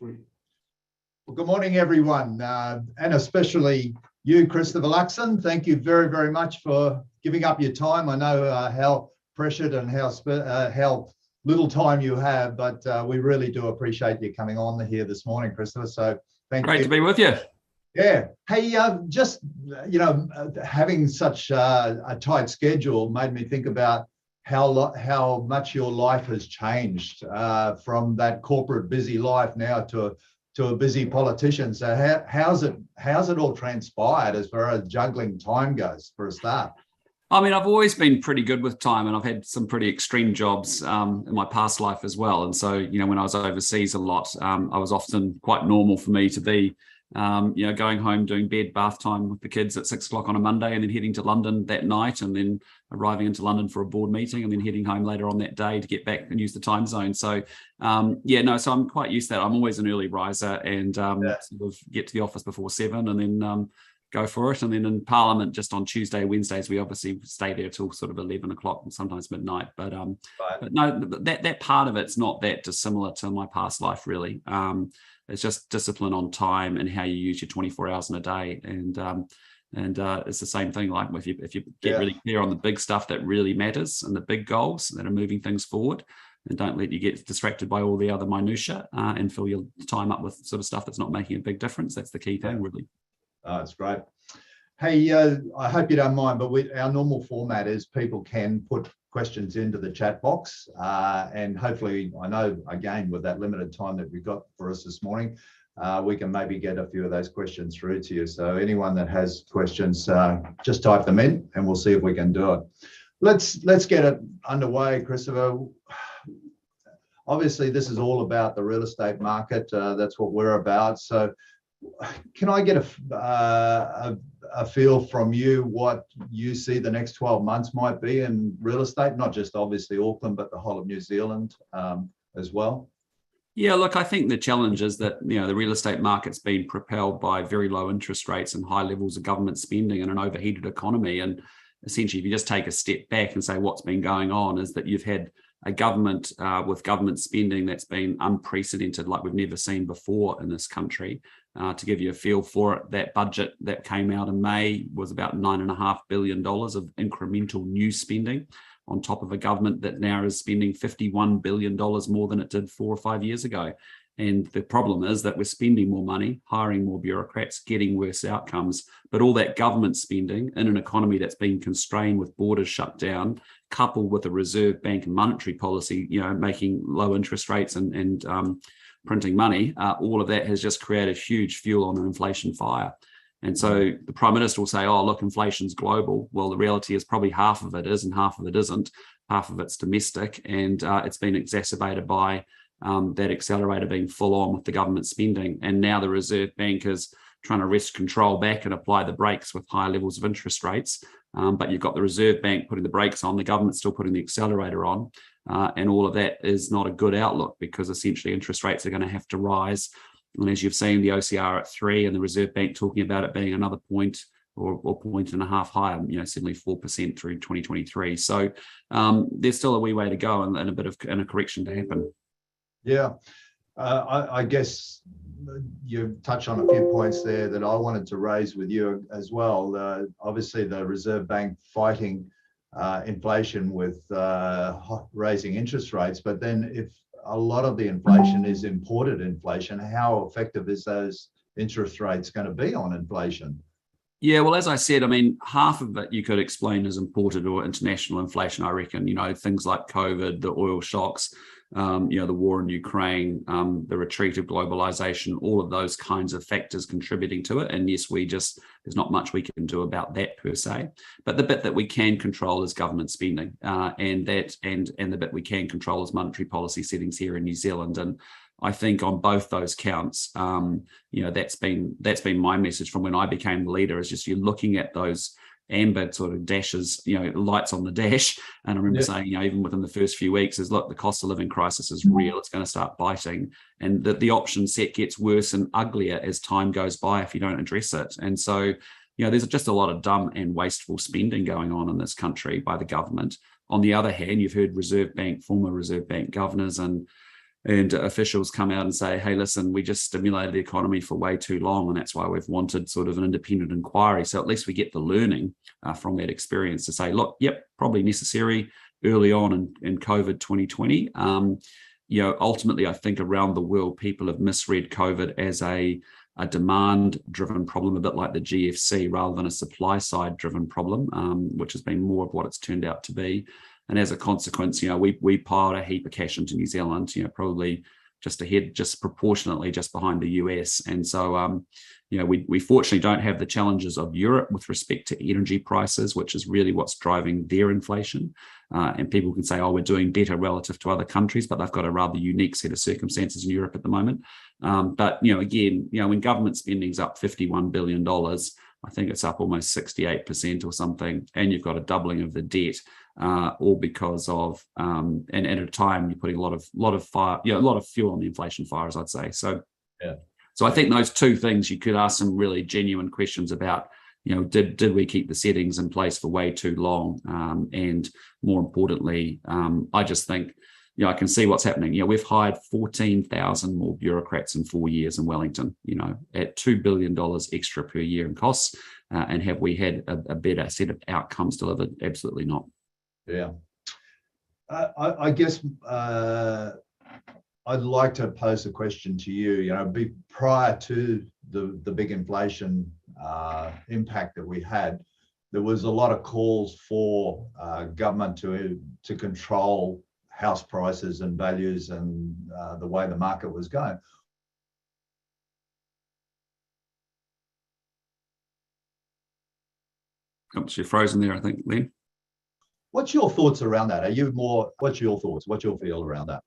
Well, good morning, everyone, and especially you, Christopher Luxon. Thank you very, very much for giving up your time. I know how pressured and how little time you have, but we really do appreciate you coming on here this morning, Christopher. So thank you. Great to be with you. Yeah. Hey, just, having such a tight schedule made me think about how much your life has changed from that corporate busy life now to a busy politician. So how's it all transpired as far as juggling time goes, for a start? I mean, I've always been pretty good with time, and I've had some pretty extreme jobs in my past life as well. And so, when I was overseas a lot, I was often quite normal for me to be going home, doing bath time with the kids at 6 o'clock on a Monday, and then heading to London that night, and then arriving into London for a board meeting, and then heading home later on that day to get back and use the time zone. So, so I'm quite used to that. I'm always an early riser, and sort of get to the office before 7, and then go for it. And then in Parliament, just on Tuesday, Wednesdays, we obviously stay there till sort of 11 o'clock and sometimes midnight. But no, that part of it's not that dissimilar to my past life, really. It's just discipline on time and how you use your 24 hours in a day. And it's the same thing, like if you get really clear on the big stuff that really matters and the big goals that are moving things forward, and don't let you get distracted by all the other minutiae and fill your time up with sort of stuff that's not making a big difference. That's the key thing, really. Oh, that's great. Hey, I hope you don't mind, but our normal format is people can put questions into the chat box, and hopefully, I know, again, with that limited time that we've got for us this morning, we can maybe get a few of those questions through to you. So anyone that has questions, just type them in and we'll see if we can do it. Let's get it underway, Christopher. Obviously, this is all about the real estate market. That's what we're about. So can I get a feel from you what you see the next 12 months might be in real estate, not just obviously Auckland, but the whole of New Zealand as well? Yeah, look, I think the challenge is that, the real estate market's been propelled by very low interest rates and high levels of government spending and an overheated economy. And essentially, if you just take a step back and say what's been going on is that you've had a government with government spending that's been unprecedented, like we've never seen before in this country. To give you a feel for it, that budget that came out in May was about $9.5 billion of incremental new spending on top of a government that now is spending $51 billion more than it did 4 or 5 years ago. And the problem is that we're spending more money, hiring more bureaucrats, getting worse outcomes. But all that government spending in an economy that's been constrained with borders shut down, coupled with a Reserve Bank and monetary policy, making low interest rates and printing money, all of that has just created huge fuel on an inflation fire. And so the Prime Minister will say, oh, look, inflation's global. Well, the reality is probably half of it is and half of it isn't. Half of it's domestic, and it's been exacerbated by that accelerator being full on with the government spending. And now the Reserve Bank is trying to wrest control back and apply the brakes with high levels of interest rates. But you've got the Reserve Bank putting the brakes on, the government still putting the accelerator on. And all of that is not a good outlook, because essentially interest rates are going to have to rise. And as you've seen, the OCR at 3 and the Reserve Bank talking about it being another point or point and a half higher, certainly 4% through 2023. So there's still a wee way to go and a correction to happen. Yeah, I guess you touched on a few points there that I wanted to raise with you as well. Obviously, the Reserve Bank fighting inflation with raising interest rates, but then if a lot of the inflation is imported inflation, how effective is those interest rates going to be on inflation? Yeah, well, as I said, half of it you could explain as imported or international inflation, I reckon. Things like COVID, the oil shocks, the war in Ukraine, the retreat of globalization, all of those kinds of factors contributing to it. And yes, there's not much we can do about that per se. But the bit that we can control is government spending, and the bit we can control is monetary policy settings here in New Zealand. And I think on both those counts, that's been my message from when I became the leader, is just you're looking at those amber sort of dashes, lights on the dash. And I remember saying, even within the first few weeks, is look, the cost of living crisis is real. It's going to start biting, and that the option set gets worse and uglier as time goes by if you don't address it. And so, there's just a lot of dumb and wasteful spending going on in this country by the government. On the other hand, you've heard former Reserve Bank governors and and officials come out and say, hey, listen, we just stimulated the economy for way too long, and that's why we've wanted sort of an independent inquiry. So at least we get the learning from that experience to say, look, yep, probably necessary early on in COVID 2020. Ultimately, I think around the world, people have misread COVID as a demand-driven problem, a bit like the GFC, rather than a supply-side-driven problem, which has been more of what it's turned out to be. And as a consequence, we piled a heap of cash into New Zealand, probably just proportionately just behind the US. And so, we fortunately don't have the challenges of Europe with respect to energy prices, which is really what's driving their inflation. And people can say, oh, we're doing better relative to other countries, but they've got a rather unique set of circumstances in Europe at the moment. But, again, when government spending is up $51 billion, I think it's up almost 68% or something, and you've got a doubling of the debt, all because of, and at a time you're putting a lot of fire, a lot of fuel on the inflation fire, as I'd say. So, yeah. So I think those two things, you could ask some really genuine questions about, did we keep the settings in place for way too long? And more importantly, I just think, I can see what's happening. We've hired 14,000 more bureaucrats in 4 years in Wellington, at $2 billion extra per year in costs. And have we had a better set of outcomes delivered? Absolutely not. Yeah. I guess I'd like to pose a question to you. Prior to the big inflation impact that we had, there was a lot of calls for government to control house prices and values and the way the market was going. Oops, you're frozen there, I think, Len. What's your thoughts around that? What's your thoughts? What's your feel around that?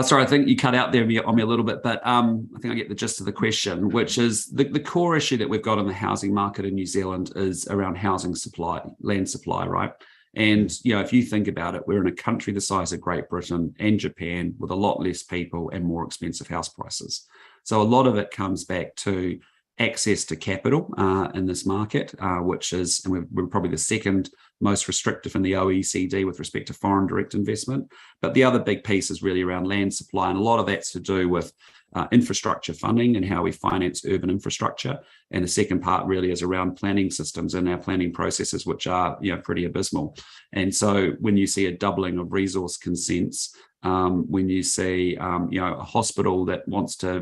Sorry, I think you cut out there on me a little bit, but I think I get the gist of the question, which is the core issue that we've got in the housing market in New Zealand is around housing supply, land supply, right? And, if you think about it, we're in a country the size of Great Britain and Japan with a lot less people and more expensive house prices. So a lot of it comes back to access to capital in this market, which is, and we're probably the second most restrictive in the OECD with respect to foreign direct investment. But the other big piece is really around land supply, and a lot of that's to do with infrastructure funding and how we finance urban infrastructure. And the second part really is around planning systems and our planning processes, which are pretty abysmal. And so when you see a doubling of resource consents, when you see a hospital that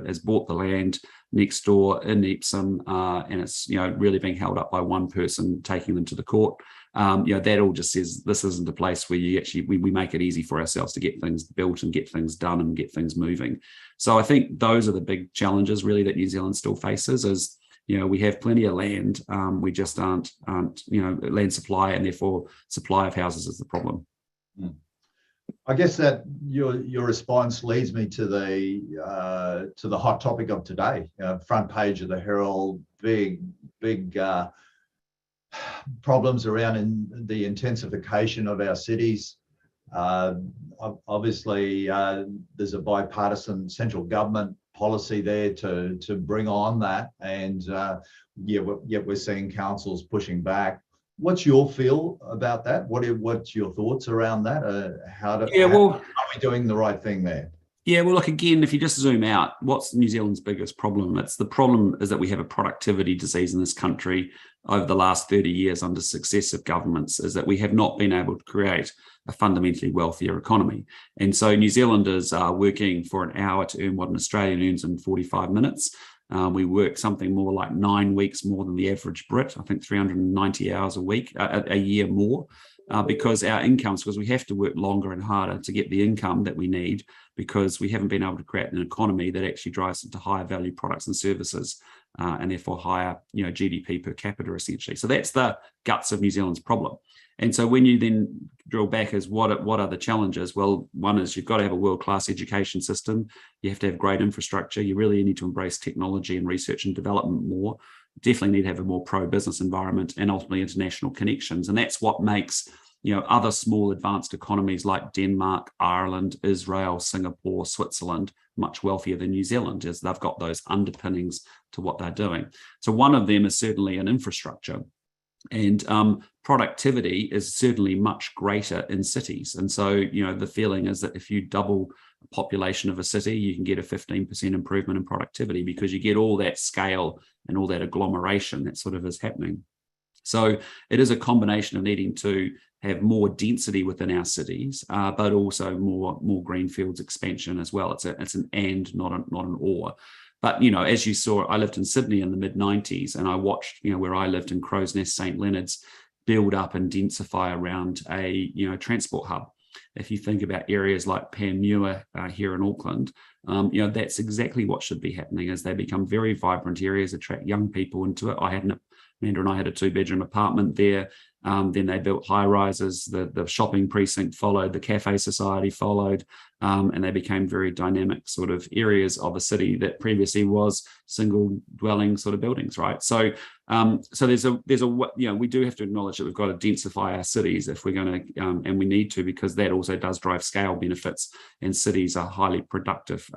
has bought the land next door in Epsom, and it's really being held up by one person taking them to the court, that all just says this isn't a place where we make it easy for ourselves to get things built and get things done and get things moving. So I think those are the big challenges really that New Zealand still faces is, we have plenty of land, we just aren't land supply, and therefore supply of houses is the problem. I guess that your response leads me to the hot topic of today. Front page of the Herald, big problems around the intensification of our cities. Obviously, there's a bipartisan central government policy there to bring on that, and yet we're seeing councils pushing back. What's your feel about that? What's your thoughts around that? Are we doing the right thing there? Yeah, well, look, again, if you just zoom out, what's New Zealand's biggest problem? The problem is that we have a productivity disease in this country over the last 30 years under successive governments, is that we have not been able to create a fundamentally wealthier economy. And so New Zealanders are working for an hour to earn what an Australian earns in 45 minutes. We work something more like 9 weeks more than the average Brit, I think 390 hours a year more, because our incomes, because we have to work longer and harder to get the income that we need, because we haven't been able to create an economy that actually drives into higher value products and services, and therefore higher GDP per capita, essentially. So that's the guts of New Zealand's problem. And so when you then drill back as what are the challenges? Well, one is you've got to have a world-class education system. You have to have great infrastructure. You really need to embrace technology and research and development more. Definitely need to have a more pro-business environment and ultimately international connections. And that's what makes other small advanced economies like Denmark, Ireland, Israel, Singapore, Switzerland much wealthier than New Zealand, is they've got those underpinnings to what they're doing. So one of them is certainly an infrastructure. And productivity is certainly much greater in cities. And so, the feeling is that if you double the population of a city, you can get a 15% improvement in productivity because you get all that scale and all that agglomeration that sort of is happening. So it is a combination of needing to have more density within our cities, but also more greenfields expansion as well. It's an and, not an or. But, as you saw, I lived in Sydney in the mid-90s, and I watched, where I lived in Crow's Nest, St. Leonard's, build up and densify around a, transport hub. If you think about areas like Panmure here in Auckland, that's exactly what should be happening as they become very vibrant areas, attract young people into it. Amanda and I had a 2-bedroom apartment there. Then they built high rises, the shopping precinct followed, the cafe society followed, and they became very dynamic sort of areas of a city that previously was single dwelling sort of buildings, right? So there's a we do have to acknowledge that we've got to densify our cities if we're going to, and we need to, because that also does drive scale benefits, and cities are highly productive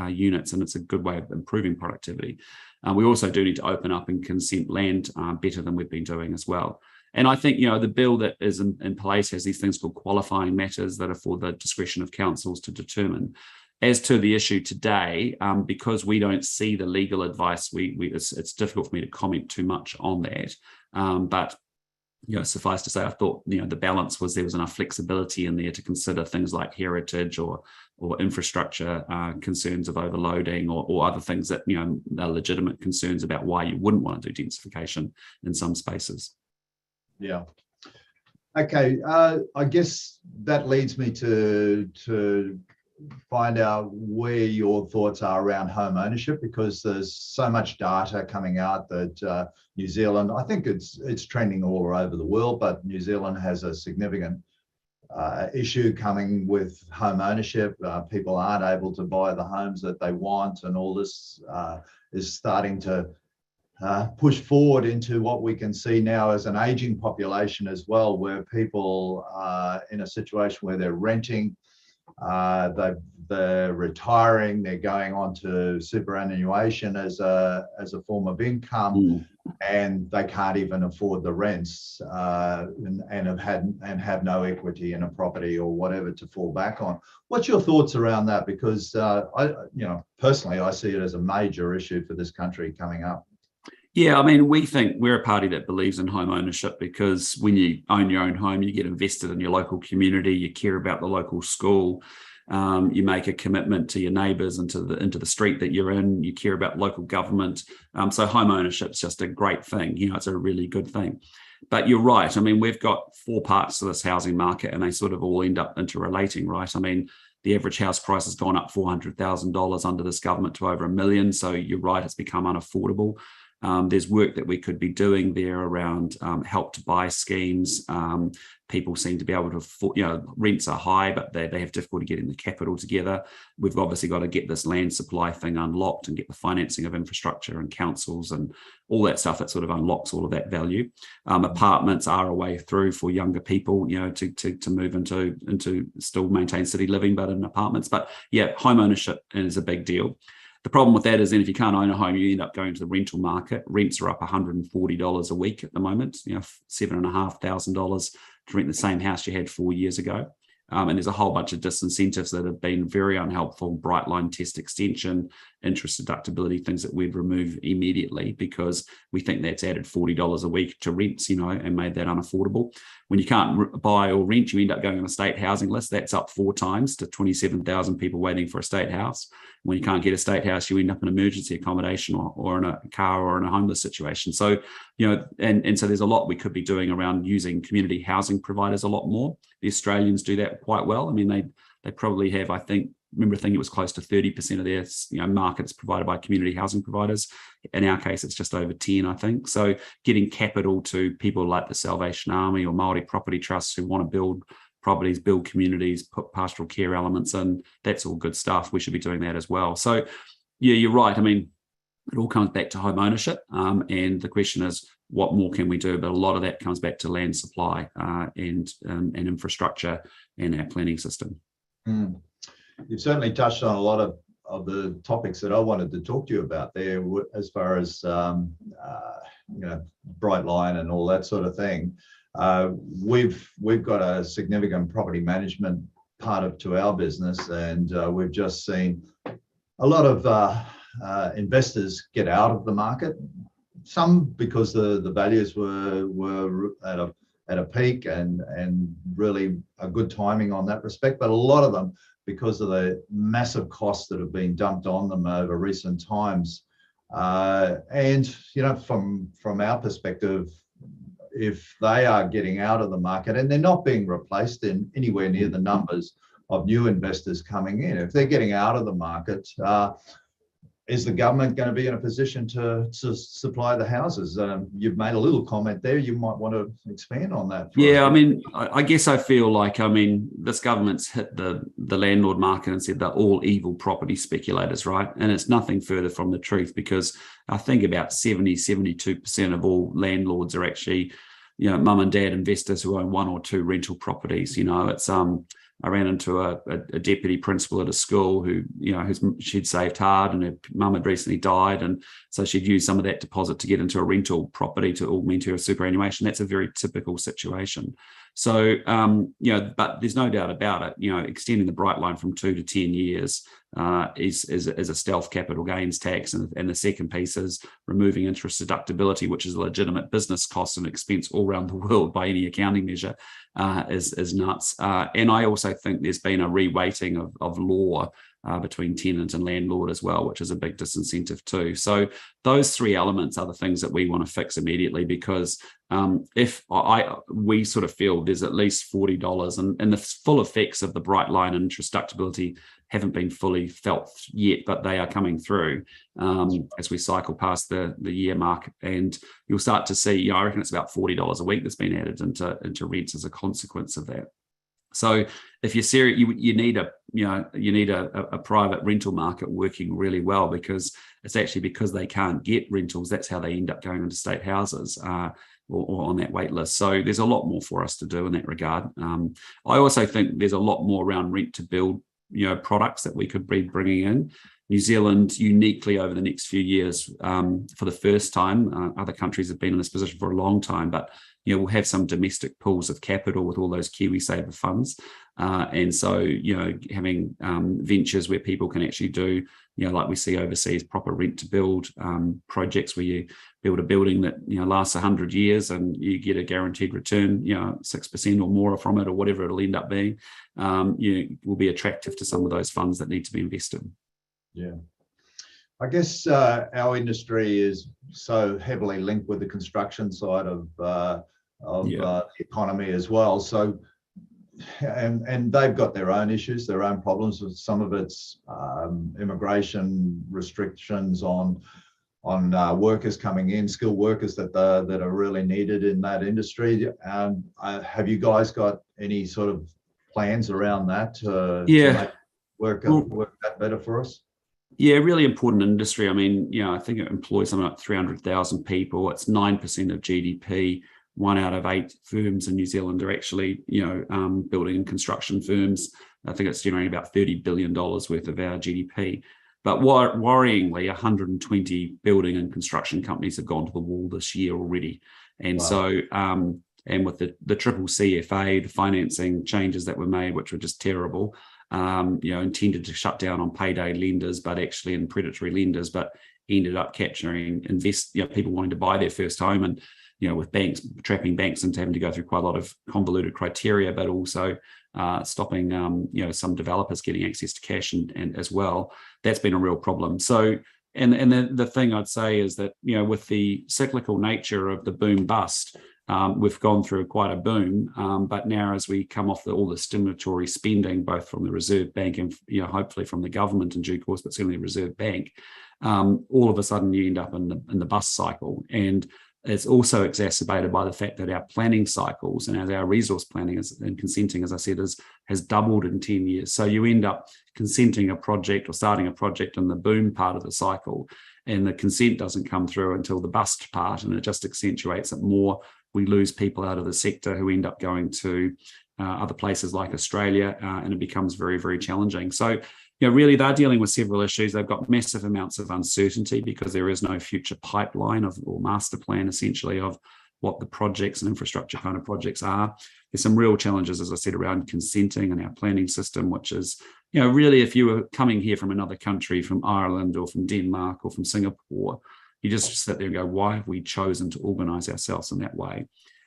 units, and it's a good way of improving productivity. We also do need to open up and consent land better than we've been doing as well. And I think, the bill that is in place has these things called qualifying matters that are for the discretion of councils to determine. As to the issue today, because we don't see the legal advice, it's difficult for me to comment too much on that. But suffice to say, I thought the balance was there was enough flexibility in there to consider things like heritage or infrastructure concerns of overloading or other things that are legitimate concerns about why you wouldn't want to do densification in some spaces. Yeah. Okay. I guess that leads me to find out where your thoughts are around home ownership, because there's so much data coming out that New Zealand, I think it's trending all over the world, but New Zealand has a significant issue coming with home ownership. People aren't able to buy the homes that they want, and all this is starting to push forward into what we can see now as an aging population as well, where people are in a situation where they're renting, they're retiring, they're going on to superannuation as a form of income, and they can't even afford the rents, and have no equity in a property or whatever to fall back on. What's your thoughts around that? Because personally, I see it as a major issue for this country coming up. Yeah, I mean, we think we're a party that believes in home ownership, because when you own your own home, you get invested in your local community, you care about the local school, you make a commitment to your neighbours and into the street that you're in, you care about local government. So home ownership is just a great thing. It's a really good thing. But you're right. I mean, we've got 4 parts to this housing market, and they sort of all end up interrelating, right? I mean, the average house price has gone up $400,000 under this government to over $1 million. So you're right, it's become unaffordable. There's work that we could be doing there around help to buy schemes. People seem to be able to afford, rents are high, but they have difficulty getting the capital together. We've obviously got to get this land supply thing unlocked and get the financing of infrastructure and councils and all that stuff that sort of unlocks all of that value. Apartments are a way through for younger people, to move into still maintain city living, but in apartments. But yeah, home ownership is a big deal. The problem with that is then if you can't own a home, you end up going to the rental market. Rents are up $140 a week at the moment, $7,500 to rent the same house you had 4 years ago. And there's a whole bunch of disincentives that have been very unhelpful. Bright line test extension, interest deductibility, things that we'd remove immediately, because we think that's added $40 a week to rents, and made that unaffordable. When you can't buy or rent, you end up going on a state housing list. That's up 4 times to 27,000 people waiting for a state house. When you can't get a state house, you end up in emergency accommodation or in a car or in a homeless situation. So, and so there's a lot we could be doing around using community housing providers a lot more. The Australians do that quite well. I mean, they probably have, I remember thinking it was close to 30% of their markets provided by community housing providers. In our case, it's just over 10, I think. So getting capital to people like the Salvation Army or Māori property trusts who want to build properties, build communities, put pastoral care elements in, that's all good stuff. We should be doing that as well. So yeah, you're right. I mean, it all comes back to home ownership. And the question is, what more can we do? But a lot of that comes back to land supply and infrastructure and our planning system. You've certainly touched on a lot of the topics that I wanted to talk to you about there, as far as bright line and all that sort of thing. We've got a significant property management part to our business, and we've just seen a lot of investors get out of the market. Some because the values were at a peak and really a good timing on that respect, but a lot of them because of the massive costs that have been dumped on them over recent times. And from our perspective, if they are getting out of the market and they're not being replaced in anywhere near the numbers of new investors coming in, if they're getting out of the market, is the government going to be in a position to supply the houses? You've made a little comment there. You might want to expand on that. Yeah, I mean, I guess I feel like, this government's hit the landlord market and said they're all evil property speculators, right? And it's nothing further from the truth, because I think about 72% of all landlords are actually, mum and dad investors who own one or two rental properties. It's I ran into a deputy principal at a school who, she'd saved hard and her mum had recently died. And so she'd used some of that deposit to get into a rental property to augment her superannuation. That's a very typical situation. So, but there's no doubt about it, extending the bright line from 2 to 10 years is a stealth capital gains tax. And the second piece is removing interest deductibility, which is a legitimate business cost and expense all around the world by any accounting measure, is nuts. And I also think there's been a reweighting of law between tenant and landlord as well, which is a big disincentive too. So those three elements are the things that we want to fix immediately, because we sort of feel there's at least $40, and the full effects of the bright line and interest deductibility haven't been fully felt yet, but they are coming through as we cycle past the year mark. And you'll start to see, I reckon it's about $40 a week that's been added into rents as a consequence of that. So if you're serious, you need a private rental market working really well, because it's actually because they can't get rentals, that's how they end up going into state houses or on that wait list. So there's a lot more for us to do in that regard. I also think there's a lot more around rent to build products that we could be bringing in. New Zealand uniquely over the next few years, for the first time, other countries have been in this position for a long time, but we'll have some domestic pools of capital with all those KiwiSaver funds. And so, having ventures where people can actually do, like we see overseas, proper rent to build projects where you build a building that, lasts 100 years and you get a guaranteed return, 6% or more from it, or whatever it'll end up being, will be attractive to some of those funds that need to be invested. Yeah. I guess our industry is so heavily linked with the construction side of the economy as well. So, and they've got their own issues, their own problems with some of its immigration restrictions on workers coming in, skilled workers that are really needed in that industry. Have you guys got any sort of plans around that to make work that better for us? Yeah, really important industry. I mean, I think it employs something like 300,000 people. It's 9% of GDP. 1 out of 8 firms in New Zealand are actually, building and construction firms. I think it's generating about $30 billion worth of our GDP. But worryingly, 120 building and construction companies have gone to the wall this year already. And wow. So, and with the triple CFA, the financing changes that were made, which were just terrible, intended to shut down on payday lenders, but actually in predatory lenders, but ended up capturing people wanting to buy their first home, and with banks trapping banks into having to go through quite a lot of convoluted criteria, but also stopping some developers getting access to cash and as well. That's been a real problem. So and the thing I'd say is that with the cyclical nature of the boom bust, we've gone through quite a boom, but now as we come off all the stimulatory spending, both from the Reserve Bank and hopefully from the government in due course, but certainly the Reserve Bank, all of a sudden you end up in the bust cycle. And it's also exacerbated by the fact that our planning cycles and as our resource planning and consenting, as I said, has doubled in 10 years. So you end up consenting a project or starting a project in the boom part of the cycle, and the consent doesn't come through until the bust part, and it just accentuates it more. We lose people out of the sector who end up going to other places like Australia, and it becomes very, very challenging. So, really they're dealing with several issues. They've got massive amounts of uncertainty because there is no future pipeline or master plan, essentially, of what the projects and infrastructure kind of projects are. There's some real challenges, as I said, around consenting and our planning system, which is, really if you were coming here from another country, from Ireland or from Denmark or from Singapore, you just sit there and go, why have we chosen to organise ourselves in that way?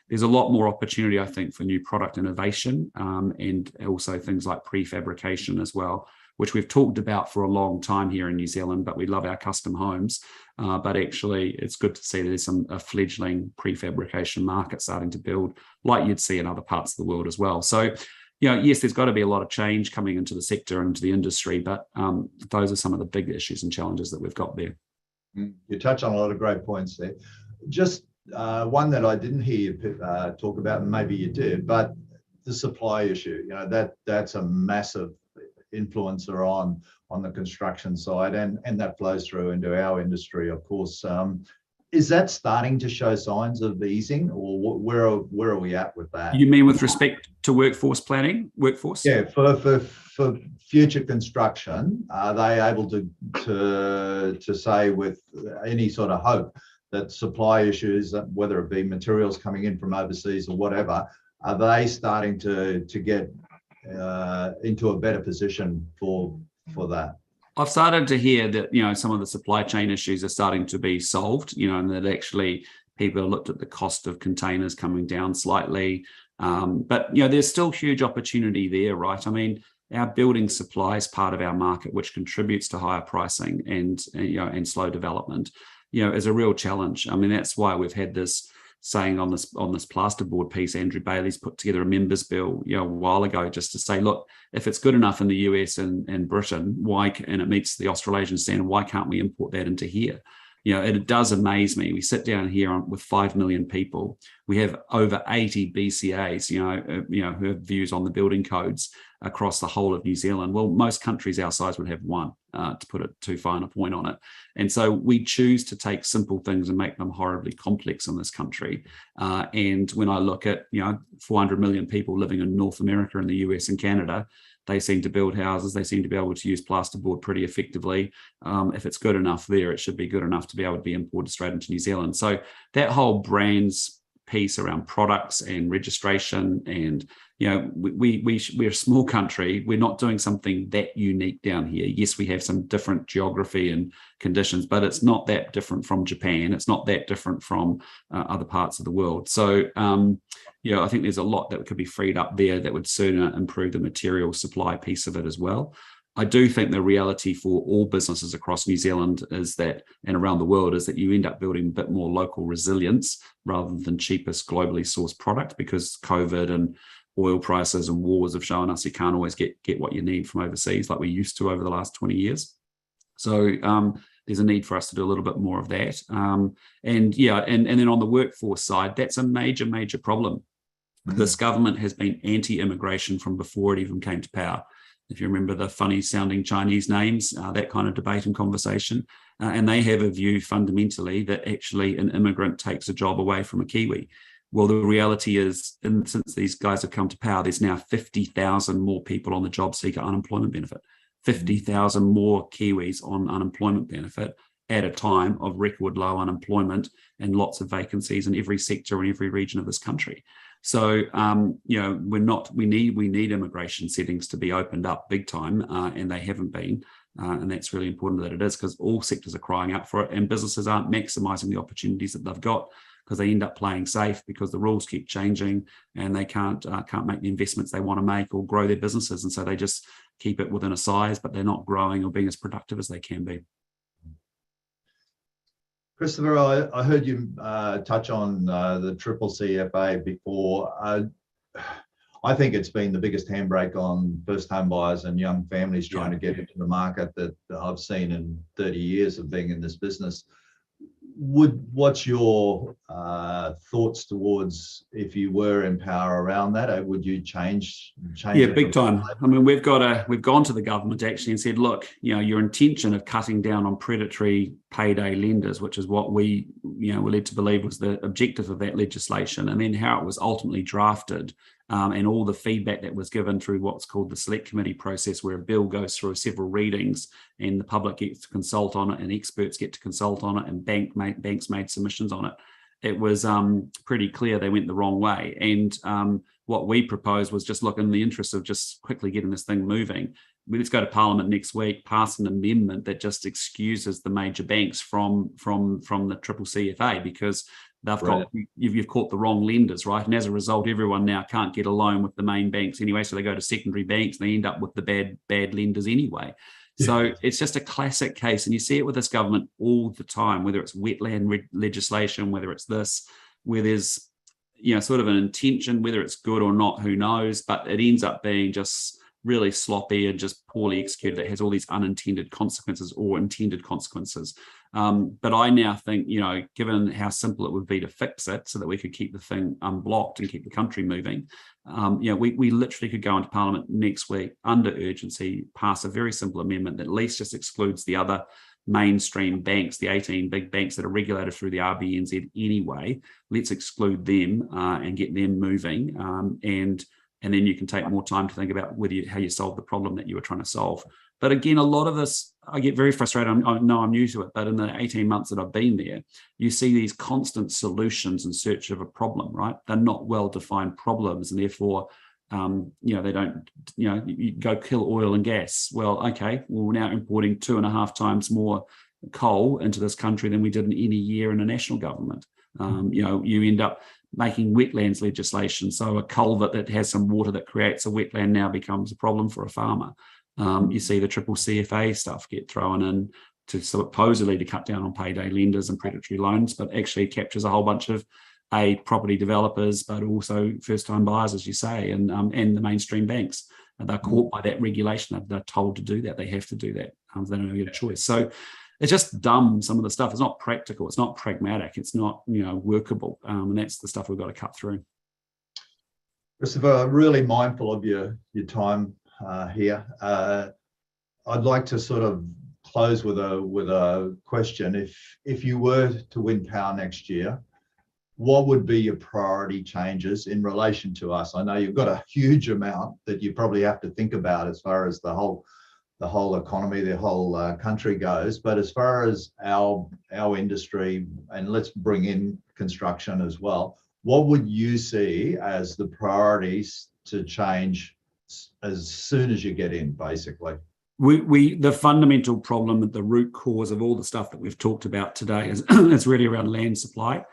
There's a lot more opportunity, I think, for new product innovation and also things like prefabrication as well, which we've talked about for a long time here in New Zealand, but we love our custom homes. But actually, it's good to see there's a fledgling prefabrication market starting to build, like you'd see in other parts of the world as well. So, yes, there's got to be a lot of change coming into the sector and into the industry, but those are some of the big issues and challenges that we've got there. You touch on a lot of great points there. Just one that I didn't hear you talk about, and maybe you did, but the supply issue. That's a massive influencer on the construction side, and that flows through into our industry, of course. Is that starting to show signs of easing, or where are we at with that? You mean with respect to workforce? Yeah, for future construction, are they able to say with any sort of hope that supply issues, whether it be materials coming in from overseas or whatever, are they starting to get into a better position for that? I've started to hear that, some of the supply chain issues are starting to be solved, and that actually people have looked at the cost of containers coming down slightly. But, there's still huge opportunity there, right? I mean, our building supply is part of our market, which contributes to higher pricing and slow development, is a real challenge. I mean, that's why we've had this saying on this plasterboard piece. Andrew Bailey's put together a members bill a while ago just to say, look, if it's good enough in the US and Britain, and it meets the Australasian standard, why can't we import that into here? It does amaze me. We sit down here with 5 million people. We have over 80 BCAs, who have views on the building codes across the whole of New Zealand. Well, most countries our size would have one, to put it too fine a point on it. And so we choose to take simple things and make them horribly complex in this country. And when I look at, 400 million people living in North America and the US and Canada, they seem to build houses. They seem to be able to use plasterboard pretty effectively. If it's good enough there, it should be good enough to be able to be imported straight into New Zealand. So that whole brands piece around products and registration, and we're a small country. We're not doing something that unique down here. Yes, we have some different geography and conditions, but it's not that different from Japan. It's not that different from other parts of the world. So I think there's a lot that could be freed up there that would sooner improve the material supply piece of it as well. I do think the reality for all businesses across New Zealand is that, and around the world, is that you end up building a bit more local resilience rather than cheapest globally sourced product, because COVID and oil prices and wars have shown us you can't always get what you need from overseas like we used to over the last 20 years. So there's a need for us to do a little bit more of that. And then on the workforce side, that's a major, major problem. This government has been anti-immigration from before it even came to power. If you remember the funny sounding Chinese names, that kind of debate and conversation. And they have a view fundamentally that actually an immigrant takes a job away from a Kiwi. Well, the reality is, since these guys have come to power, there's now 50,000 more people on the job seeker unemployment benefit, 50,000 more Kiwis on unemployment benefit at a time of record low unemployment and lots of vacancies in every sector in every region of this country. So, we need immigration settings to be opened up big time, and they haven't been. And that's really important that it is, because all sectors are crying out for it, and businesses aren't maximising the opportunities that they've got, because they end up playing safe because the rules keep changing and they can't make the investments they want to make or grow their businesses. And so they just keep it within a size, but they're not growing or being as productive as they can be. Christopher, I heard you touch on the CCCFA before. I think it's been the biggest handbrake on first home buyers and young families trying to get into the market that I've seen in 30 years of being in this business. What's your thoughts towards, if you were in power around that? Would you change? Yeah, big time. I mean, we've gone to the government actually and said, look, your intention of cutting down on predatory payday lenders, which is what we were led to believe was the objective of that legislation, and then how it was ultimately drafted, and all the feedback that was given through what's called the select committee process, where a bill goes through several readings and the public gets to consult on it and experts get to consult on it and banks made submissions on it. it was pretty clear they went the wrong way. And what we proposed was just look, in the interest of just quickly getting this thing moving, let's go to Parliament next week, pass an amendment that just excuses the major banks from the triple CFA, because they've got, you've caught the wrong lenders, right? And as a result, everyone now can't get a loan with the main banks anyway, so they go to secondary banks and they end up with the bad lenders anyway. So it's just a classic case, and you see it with this government all the time, whether it's wetland legislation, whether it's this, where there's, you know, sort of an intention, whether it's good or not, who knows, but it ends up being just really sloppy and just poorly executed. It has all these unintended consequences or intended consequences. But I now think, you know, given how simple it would be to fix it so that we could keep the thing unblocked and keep the country moving, you know, we literally could go into Parliament next week under urgency, pass a very simple amendment that at least just excludes the other mainstream banks, the 18 big banks that are regulated through the RBNZ anyway. Let's exclude them and get them moving. And then you can take more time to think about how you solve the problem that you were trying to solve. But again, a lot of this, I get very frustrated. I know I'm new to it, but in the 18 months that I've been there, you see these constant solutions in search of a problem, right? They're not well-defined problems, and therefore, you know, they don't, you know, you go kill oil and gas. Well, okay, well, we're now importing 2.5 times more coal into this country than we did in any year in a national government. You know, you end up making wetlands legislation. So a culvert that has some water that creates a wetland now becomes a problem for a farmer. You see the triple CFA stuff get thrown in to supposedly to cut down on payday lenders and predatory loans, but actually captures a whole bunch of property developers, but also first-time buyers, as you say, and the mainstream banks. And they're caught by that regulation. They're told to do that. They have to do that. They don't get a choice. So it's just dumb, some of the stuff. It's not practical. It's not pragmatic. It's not, you know, workable. And that's the stuff we've got to cut through. Christopher, really mindful of your time here. I'd like to sort of close with a question. If you were to win power next year, what would be your priority changes in relation to us? I know you've got a huge amount that you probably have to think about as far as the whole economy, the whole country goes. But as far as our industry, and let's bring in construction as well, what would you see as the priorities to change as soon as you get in, basically? The fundamental problem, the root cause of all the stuff that we've talked about today is it's really around land supply.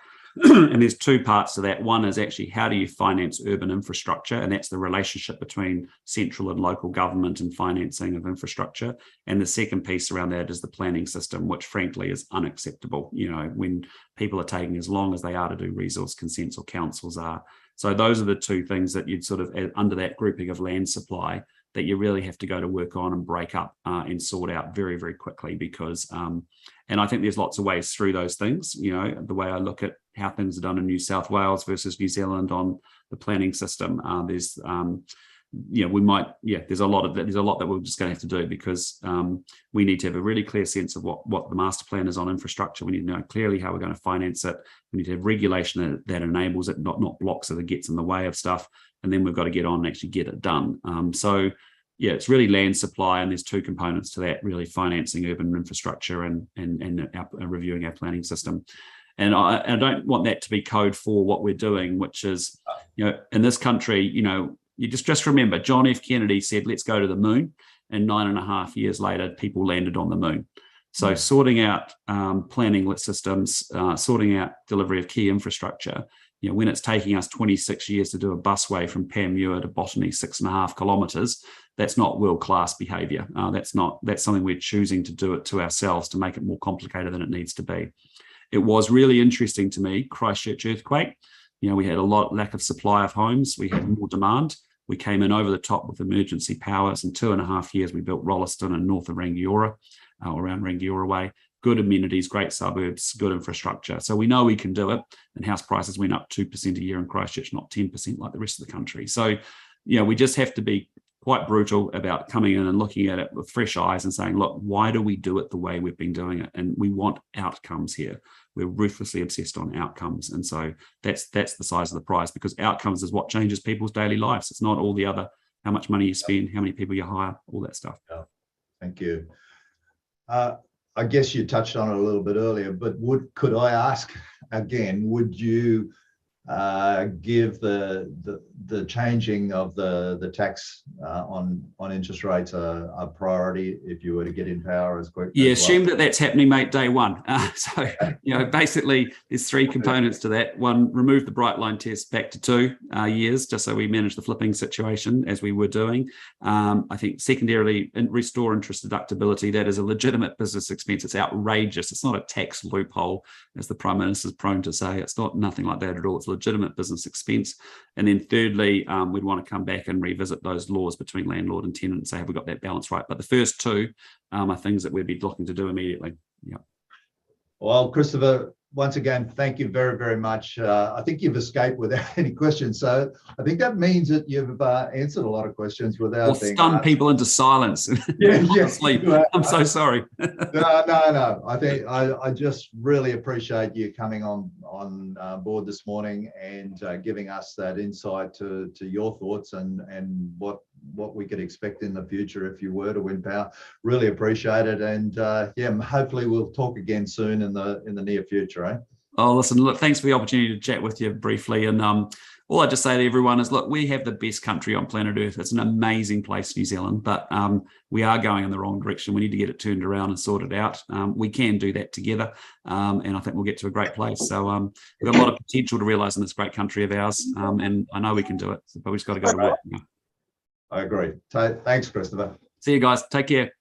And there's two parts to that. One is actually how do you finance urban infrastructure? And that's the relationship between central and local government and financing of infrastructure. And the second piece around that is the planning system, which frankly is unacceptable, you know, when people are taking as long as they are to do resource consents or councils are. So those are the two things that you'd sort of, under that grouping of land supply, that you really have to go to work on and break up and sort out very, very quickly, because, and I think there's lots of ways through those things. You know, the way I look at how things are done in New South Wales versus New Zealand on the planning system, there's, you know, there's a lot that we're just going to have to do, because we need to have a really clear sense of what the master plan is on infrastructure. We need to know clearly how we're going to finance it. We need to have regulation that enables it, not blocks it that gets in the way of stuff. And then we've got to get on and actually get it done. So yeah, it's really land supply, and there's two components to that, really: financing urban infrastructure and reviewing our planning system. And I don't want that to be code for what we're doing, which is, you know, in this country, you know, you just remember John F. Kennedy said, let's go to the moon. And 9.5 years later, people landed on the moon. So sorting out planning systems, sorting out delivery of key infrastructure, you know, when it's taking us 26 years to do a busway from Panmure to Botany, 6.5 kilometres, that's not world-class behaviour. That's something we're choosing to do it to ourselves to make it more complicated than it needs to be. It was really interesting to me, Christchurch earthquake. You know, we had a lack of supply of homes. We had more demand. We came in over the top with emergency powers. In 2.5 years, we built Rolleston and north of Rangiora, around Rangiora Way. Good amenities, great suburbs, good infrastructure. So we know we can do it. And house prices went up 2% a year in Christchurch, not 10% like the rest of the country. So, you know, we just have to be quite brutal about coming in and looking at it with fresh eyes and saying, look, why do we do it the way we've been doing it? And we want outcomes here. We're ruthlessly obsessed on outcomes. And so that's the size of the prize, because outcomes is what changes people's daily lives. It's not all the other, how much money you spend, how many people you hire, all that stuff. Yeah. Thank you. I guess you touched on it a little bit earlier, but could I ask again, would you give the changing of the tax on interest rates a priority if you were to get in power as quick? Yeah, as well? assume that that's happening, mate, day one. So, basically there's three components to that. One, remove the bright line test back to 2 years, just so we manage the flipping situation as we were doing. I think secondarily, restore interest deductibility. That is a legitimate business expense. It's outrageous. It's not a tax loophole, as the Prime Minister is prone to say. It's not nothing like that at all. It's a legitimate business expense. And then thirdly, we'd want to come back and revisit those laws between landlord and tenant and say, have we got that balance right? But the first two are things that we'd be looking to do immediately. Yeah. Well, Christopher, once again, thank you very, very much. I think you've escaped without any questions. So I think that means that you've answered a lot of questions without being stun asked. people into silence. Yeah, Honestly, I'm so sorry. No. I think I just really appreciate you coming on board this morning and giving us that insight to your thoughts and what we could expect in the future if you were to win power. Really appreciate it, and hopefully we'll talk again soon in the near future. Oh, listen, look, thanks for the opportunity to chat with you briefly. And all I just say to everyone is, look, we have the best country on planet Earth. It's an amazing place, New Zealand, but we are going in the wrong direction. We need to get it turned around and sorted out. We can do that together, and I think we'll get to a great place. So we've got a lot of potential to realise in this great country of ours, and I know we can do it, but we've just got to go to work. I agree. Thanks, Christopher. See you guys. Take care.